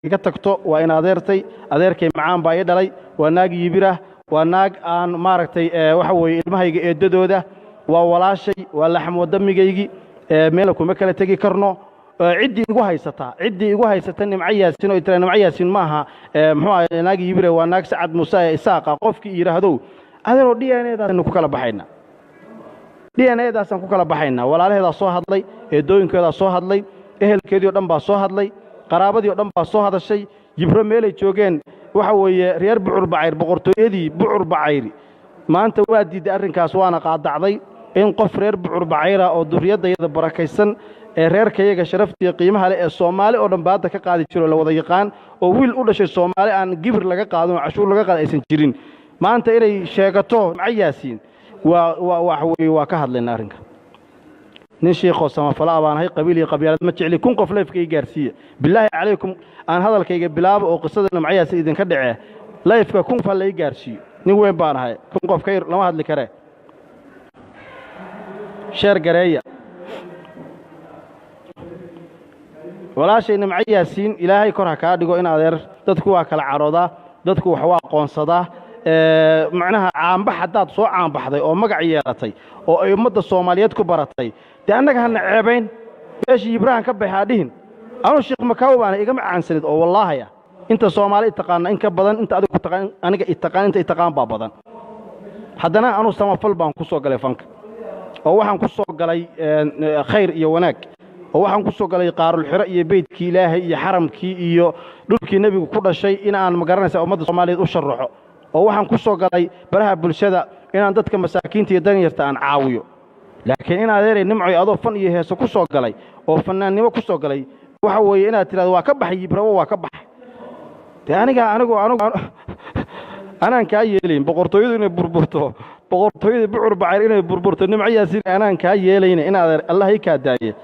iga tagto waa in adeerkay macaan baa ii dhalay waa naag yibira waa naag aan maaragtay waxa weeye ilmahayga eedadooda waa walaashay waa laxam wadamigaygi meel kuma kala tagi karno ciddii igu haysata nimco yaasin oo tira nimco yaasin maaha muxuu ahaa naag yibira waa naag Sacad Muuse Isaaqa qofkii yiraahdo adeero DNA-daasaan ku kala baxayna DNA-daasaan ku kala baxayna walaalaheeda soo hadlay eedooyinkeeda soo hadlay ehelkeedii oo dhan baa soo hadlay qaraabadii oo dhan baa soo hadashay jibro meelay joogeen waxa weeye reer Bucur Bacayr boqortooyadii Bucur Bacayr maanta waa diiday arrinkaas waana qaadacday in qof reer Bucur Bacayr oo duriyadayada barakaysan ee reerkayaga sharaftiisa qiimaha leh ee Soomaali oo dhan baad ka qaadi jiro la wada yaqaan oo wiil u dhashay Soomaali aan gibir laga qaadin cashuur laga qaad aysan jirin maanta inay sheegato macayaasiin waa ka hadlayna arrinka nin sheekho samafala baan hay qabiil iyo qabyaalad ma jecli kun qof leefkay gaarsiiye billahi calaykum aan hadalkayga bilaabo oo qisada macayaasi idin ka dhacay leefka kun qof la gaarsiiyo nin weyn baan ahay kun qof ka lama hadli kare sheer gareeya walaashayna macayaasiin ilaahay kor ha ka dhigo in adeer dadku waa kala carooda dadku wax waa qoonsada macnaha caanbax hadaad soo caanbaxday oo magac yeelatay oo ay ummadda Soomaaliyeed ku baratay annaga hana ceebayn meeshii Ibrahim ka baxaa dhihin anu Sheekh Makaaw baan iga macaansanid oo wallaahi inta Soomaali taqaan in ka badan inta adigu taqaan aniga taqaan inta taqaan baa badan haddana anu samafal baan ku soo galay fanka oo waxaan ku soo galay khayr iyo wanaag oo waxaan ku soo galay qaarul xira iyo beedkii Ilaahay iyo xaramkii iyo dhulkii nabigu ku dhashay in aan magaranaysa ummadda Soomaaliyeed u sharaxo oo waxaan ku soo galay baraha bulshada inaan dadka masaakiinta iyo danyarta aan caawiyo laakiin in adeeray nimcoy adoo fan iyo heeso ku soo galay oo fanaannimo ku soo galay waxa weeye inaad tiraado waa ka baxay Ibrahim waa ka baxay anigu anaan ka yeelayn boqortooyadu inay burburto boqortooyada Bucur Bacayr inay burburto nimco yaasin anaan ka yeelayn in adeer Allah ay ka daaye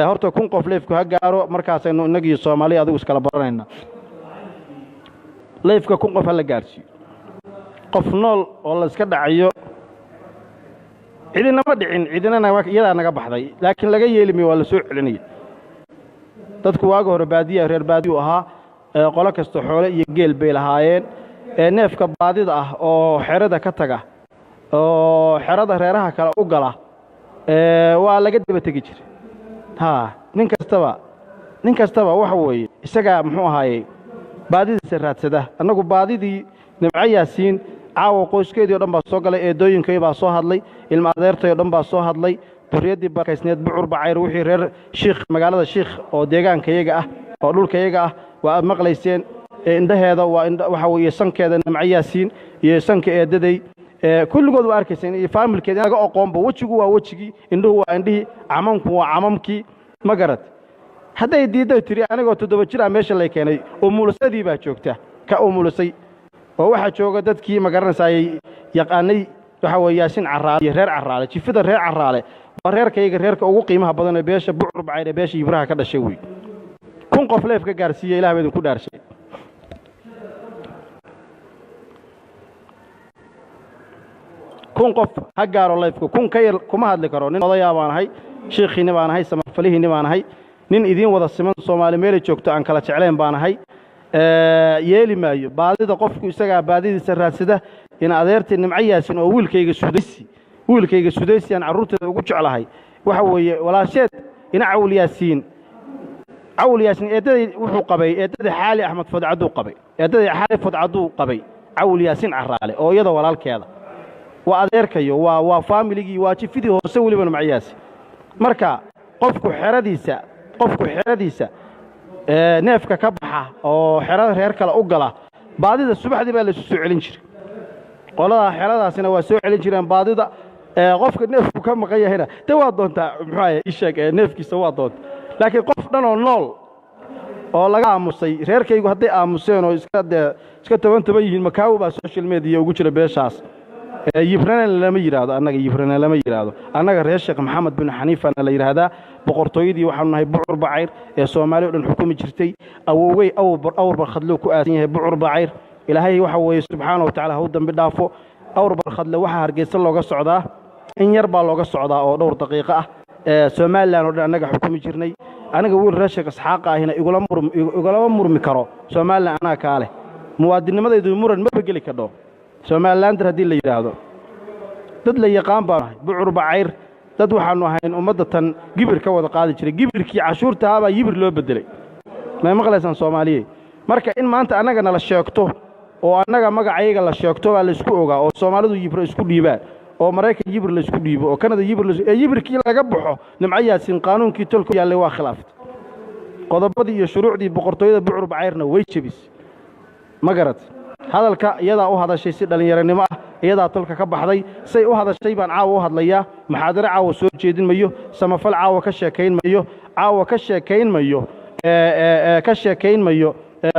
horta kun qof leefku ha gaaro markaas aynu inagii Soomaali adigu iskala baranayna leefka kun qof la gaarsiiyo qof nool oo la iska dhacayo cidina ma dhicin cidina iyada naga baxday laakiin laga yeelimi waa la soo celinay dadku waaga hore baadiya reer baadiyo ahaa qolo kasto xoolo iyo geel bay lahaayeen neefka baadida ah oo xerada ka taga oo xerada reeraha kale u gala waa laga daba tagi jiray nin kastaba waxa weeye isaga muxuu ahaayay baadidiisa raadsada annagu baadidii nimco yaasiin caawa qoyskeedii oo dhan baa soo galay eedooyinkay baa soo hadlay ilma adeertay oo dhan baa soo hadlay duriyadii barakaysneed Bucur Bacayr wixii reer Sheekh magaalada Sheekh oo deegaankayaga ah oo dhulkayaga ah waa maqlayseen indhaheeda waa waxa weeye sankeeda nimco yaasiin iyo sanka eedaday kulligood waa arkayseen iyo familkeeda inaga aqoonba wajigu waa wajigii indhuhu waa indhihii camamku waa camamkii ma garad hadday diiday tiri anigoo 7 jir meesha la keenay oo muulasadii baa joogta ka umulusay oo waxa jooga dadkii ma garanayay yaqaanay waxa weeye Yaasin Caraale reer Caraale jifida reer Caraale waa reerkayga reerka ugu qiimaha badan ee beesha Bucur Bacayr beesha Ibrahim ka dhashay way kun qof leef ka gaarsiiyay Ilaahay idin ku dhaarshay kun qof ha gaaro leefku kun ka yar kuma hadli karo nin odayaa baan ahay sheekhiina baan ahay samafalihiina baan ahay nin idin wada siman Soomaali meel joogto aan kala jecleen baan ahay yeeli maayo baadida qofku isaga baadidiisa raadsada in adeertii nimco yaasin oo wiilkayga Sudaysi aan carruurteeda ugu jeclahay waxa weeye walaasheed ina Cawl Yaasin eedaday wuxuu qabay eedaday Xaali Axmed Fadcaduu qabay eedaday Xaali Fadcaduu qabay Cawl Yaasin Caraale oo iyada walaalkeeda waa adeerkayo waa familygii waa jifidii hoose waliba nimco yaasin marka qofku xeradiisa neefka ka baxa oo xerada reer kale u gala baadida subaxdii baa la soo celin jiray qolada xeradaasina waa soo celin jireen baadida qofka neefku ka maqan yahayna waa doontaa muxuu ahaay isheeg neefkiisa waa doonta laakiin qof dhan oo nool oo laga aamusay reerkaygu hadday aamuseen oo iska toban yihiin Makaaw baa social media ugu jira beeshaas Ibrahim lama yiraahdo annaga reer Sheekh Maxamed bin Xaniifa la yiraahdaa boqortooyadii waxaanu nahay Bucur Bacayr ee Soomaaliya dhan xukumi jirtay awoway awr barkhadlo ku aasan yahay Bucur Bacayr ilaahay waxa weeye subxaanahu wa ta'ala uu dambi dhaafo awr barkhadlo waxa Hargeysa looga socdaa in yar baa looga socdaa oo dhowr daqiiqo ah Soomaaliland oo dhan annaga xukumi jirnay aniga wiil raashik isxaaq ahina igula murmi karo Soomaaliland ana kaale muwaadinimadaydu muran ma bageli karo Soomaaliland hadii la yiraahdo dad la yaqaan baa bucur bacayr dad waxaanu ahayn ummadda tan gibir ka wada qaadi jiray gibirkii cashuurta ahaa yibir loo bedelay ma maqlaysan Soomaaliyeed marka in maanta anaga nala sheegto oo anaga magacayaga la sheegto waa la isku ogaa oo Soomaalidu yibir isku dhiibaan oo Mareykan yibir la isku dhiibo oo Kanada yibirkii laga baxo nimcayaasin qaanuunkii tolku yaalay waa khilaaft qodobadii iyo shuruucdii boqortooyada bucur bacayrna way jabis magarat hadalka iyada u hadashay si dhalinyaranimo ah iyada tolka ka baxday say u hadashay baan caawa u hadlayaa maxaadare caawa soo jeedin mayo samafal caawa ka sheekayn mayo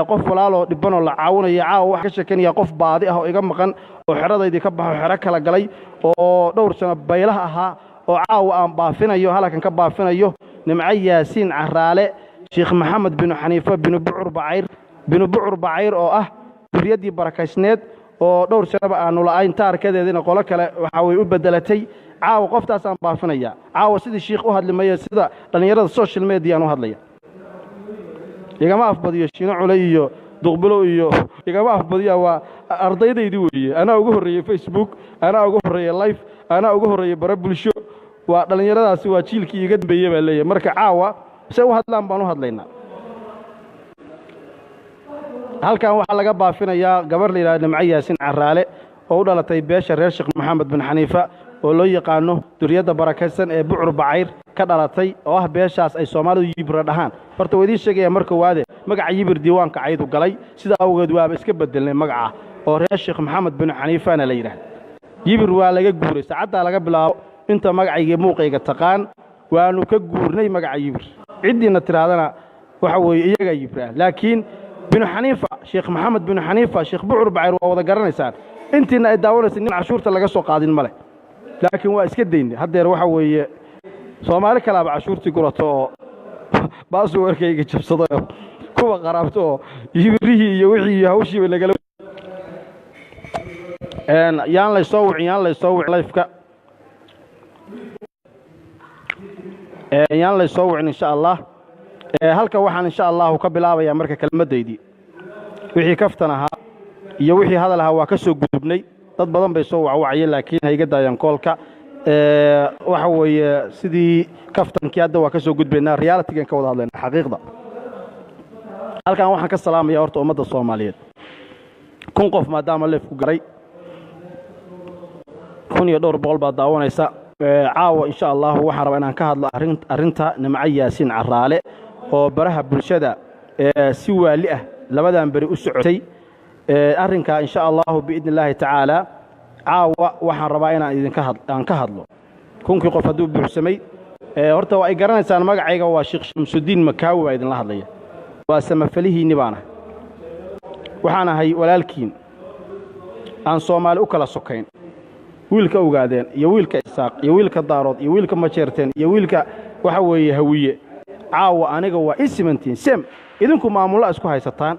qof walaalo dhibano la caawinayo caawa wax ka sheekanaya qof baadi ah oo iga maqan oo xiradaydii ka baxo xiro kala galay oo dhowr sano baylaha ahaa oo caawa aan baafinayo halkan ka baafinayo nimca yaasiin caraale sheekh maxamed bin xaniifa bin bucur bacayr oo ah duriyadii barakaysneed oo dhowr sanaba aanu la'ayn taarkadeedina qolo kale waxa way u bedelatay caawa qoftaas aan baafinaya caawa sidii sheekh u hadlimay sida dhalinyarada social media aan u hadlaya igama afbadiyo shiino culay iyo duqbulo iyo igama afbadiyo waa ardaydaydii weeye ana ugu horeeyay Facebook ana ugu horeeyay live ana ugu horeeyay bara bulsho waa dhalinyaradaasi waa jiilkii iga dambeeyay baa leeyahay marka caawa say u hadlaan baan u hadlaynaa halkan waxa laga baafinayaa gabar la yiraahdo nimca yaasiin caraale oo u dhalatay beesha reer Sheekh Maxamed bin Xaniifa oo loo yaqaano duriyada barakaysan ee bucur bacayr ka dhalatay oo ah beeshaas ay Soomaalidu yibir dhahaan horta weydii sheegaya marka waade magaca yibir diiwaanka caydu galay sida awgeed waaba iska bedelnay magaca oo reer Sheekh Maxamed bin Xaniifa la yiraahdo yibir waa laga guuray saacada laga bilaabo inta magacayga muuqayga taqaan waanu ka guurnay magaca yibir cidina tiraadana waxa weeye iyaga yibra laakiin bin Xaniifa Sheekh Maxamed bin Xaniifa Sheekh bucur bacayr waa wada garanaysaan intiina ay daawanaysan in cashuurta laga soo qaadin male laakiin waa iska deynay hadeer waxa weeye Soomaali kala cashuurtii gurato oo baasu warkayga jabsado kuwa qaraabto yibirihii iyo wixii hawshii laga yaan la soo wicin live-ka yaan la soo wicin insha Allah halka waxaan insha Allah ka bilaabayaa marka kelmadeydii wixii kaftan ahaa iyo wixii hadal ahaa waa ka soo gudubnay dad badan bay soo wacayeen laakiin hayga daayaan koolka waxa weeye sidii kaftankii hadda waa ka soo gudbaynaa reality-gan ka wada hadlaynaa xaqiiqda halkan waxaan ka salaamayaa horta ummadda Soomaaliyeed kun qof maadaama leef ku garay kun iyo dhowr boqol baa daawanaysa caawa insha Allah waxaan rabaa inaan ka hadlo arrinta nimca yaasiin caraale oo baraha bulshada si waali ah labadan bari u socotay arrinka insha Allah biidnillaahi tacaala caawa waxaan rabaa inaan ka hadlo kunkii qof haduu buuxsamay horta waa ay garanaysaan magacayga waa Sheekh Shamsudiin Makaawi baa idin la hadlaya waa samafalihiini baana waxaan ahay walaalkiin aan Soomaali u kala sokayn wiilka ogaadeen iyo wiilka isaaq iyo wiilka daarood iyo wiilka majeerteen iyo wiilka waxa weeye hawiye caawa aniga waa isimantiin sem idinku maamulada isku haysataan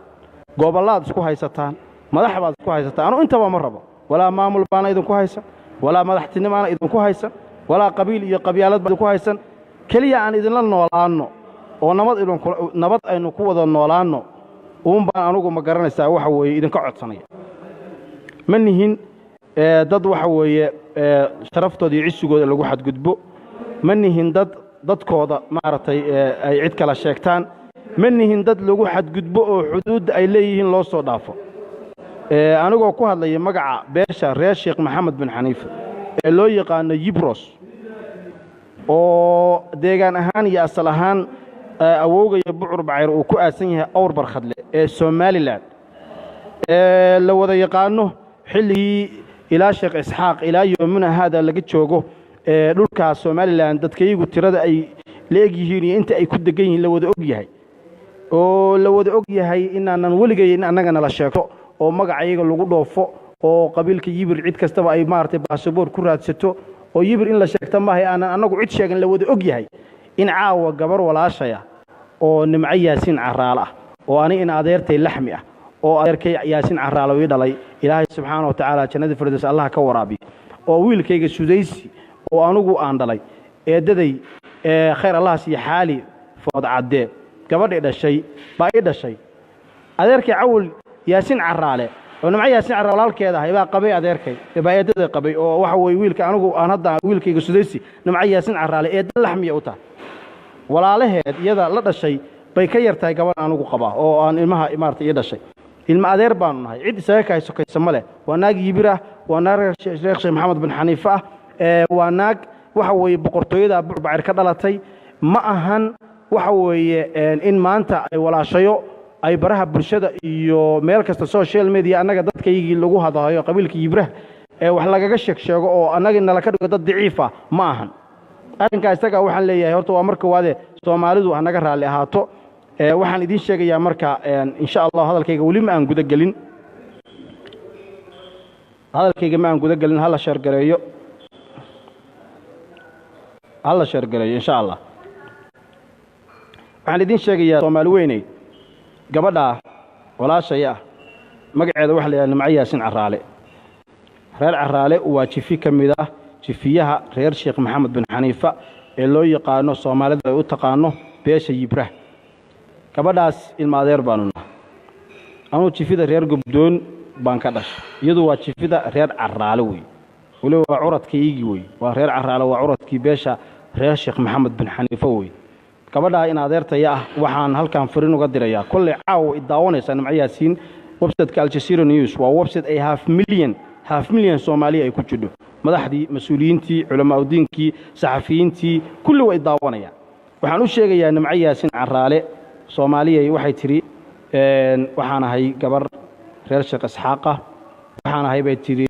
gobolada isku haysataan madaxbaad isku haysataan anu intaba ma rabo walaa maamul baana idinku haysan walaa madaxtinimada idinku haysan walaa qabiil iyo qabyaalad baad ku haysan kaliya aan idin la noolaano oo nabad aynu ku wada noolaano baan anugu ma garanaysaa waxa weeye idinka codsanaya manihin dad waxa weeye sharaftooda iyo cisigooda lagu xadgudbo manihin dadkooda maartay ay cid kala sheegtaan manihin dad lagu xadgudbo oo xuduud ay leeyihiin loo soo dhaafo anigoo ku hadlaya magaca beesha reer Sheekh Maxamed bin Xaniifa ee loo yaqaan Yibros oo deegaan ahaan iyo asal ahaan awowga bucur bacayr uu ku aasan yahay awr barkhadle ee Soomaaliland la wada yaqaano xilligii ilaa Sheekh Isxaaq ilaa yoomina hada laga joogo dhulka Soomaaliland dadkaygu tirada ay leeyihiin inta ay ku degan yihiin la wada og yahay oo la wada og yahay inaanan waligay in annagana la sheego oo magacayaga lagu dhoofo oo qabiilka yibir cid kastaba ay maartay baasaboor ku raadsato oo yibir in la sheegto ma hay anagu cid sheegan la wada og yahay in caawa gabar walaashaya oo nimca yaasiin caraale ah oo ani in adeertay laxmi ah oo adeerkay yaasiin caraale uu dhalay ilaahay subxaanahu wa ta'aala jannada firdaws Allah ka waraabi oo wiilkayga Sudaysi oo anugu aan dhalay eedaday khayr Allah si xaali food cadde gabadhii dhashay baa ii dhashay adeerkay cawil yaasin caraale oo nimca yaasin caraale walaalkeeda ahay baa qabay adeerkay baa eedada qabay oo waxa way wiilka anigu aan hadda wiilkayga sudaysi nimca yaasin caraale eed laxmiya u tahay walaalaheed iyada la dhashay bay ka yartahay gabadh anigu qaba oo aan ilmaha imaarta ii dhashay ilma adeer baanu nahay cid isaga ka sokaysa male waa naag yibira waa naag sheekh maxamed bin xaniifa waa naag waxa weeye boqortooyada bucbacir ka dhalatay ma ahan waxa weeye in maanta ay walaashayo ay baraha bulshada iyo meel kasta social media annaga dadkaygii lagu hadlayo qabiilka yibraha wax lagaga sheego oo annaga nala ka dhigo dad daciif ah ma ahan arrinka isaga waxaan leeyahay horta waa marka waade Soomaalidu anaga raali ahaato waxaan idin sheegayaa marka insha Allah hadalkayga wali ma aan guda galin hala share gareeyo insha Allah waxaan idin sheegayaa Soomaali weynay gabadha walaashaya magaceeda waxa la yiraahdaa Nimca Yaasin Caraale reer Caraale waa jifi kamid ah jifiyaha reer Sheekh Maxamed bin Xaniifa ee loo yaqaano Soomaalida ay u taqaano beesha Yibrah gabadhaas ilma adeer baanu nahay anu jifida reer Gubdoon baan ka dhashay iyadu waa jifida reer Caraale way wali waa curadkaygi way waa reer Caraale waa curadkii beesha reer Sheekh Maxamed bin Xaniifa way gabadha in adeertaya ah waxaan halkan fariin uga dirayaa kulli caaw idaawanaysa Nimca Yaasin website-ka Al Jazeera News waa website ay half million Soomaali ay ku jidho madaxdii mas'uuliyiintii culamaa diinkii saxafiyiintii kulli way daawanayaan waxaan u sheegayaa Nimca Yaasin Caraale Soomaaliyeey waxay tiri waxaan ahay gabar reer Sheekh Isxaaqa waxaan ahay bay tiri